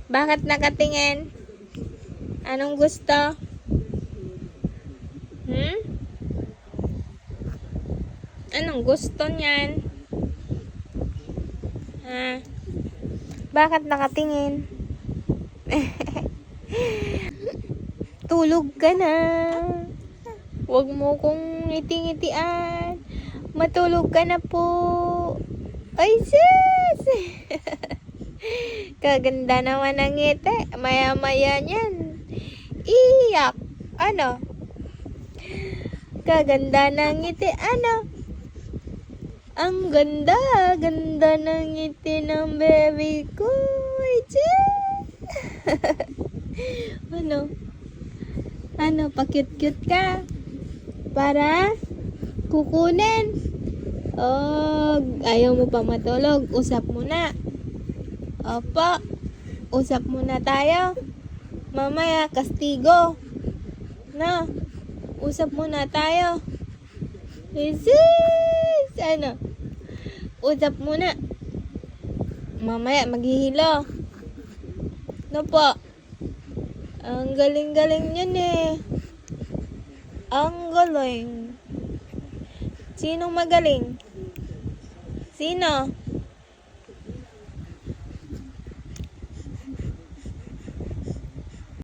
Bakit nakatingin? Anong gusto? Anong gusto niyan? Ha? Bakit nakatingin? Tulog ka na. Huwag mo kong ngiti-ngitian. Matulog ka na po. Ay, sis! Kaganda naman ng ngiti. Maya-maya niyan. Iyak. Ano? Kaganda ng ngiti. Ano? Ang ganda. Ganda ng ngiti ng baby ko. Ay, sis! Ano? Ano? Pakit-cute ka? Para kukunin. Oh, ayaw mo pa matulog. Usap muna. Opo. Usap muna tayo. Mamaya, kastigo. No? Usap muna tayo. Isis! Ano? Usap muna. Mamaya, maghihilo. No po? Ang galing-galing yun eh. Ang galing. Sinong magaling? Sino?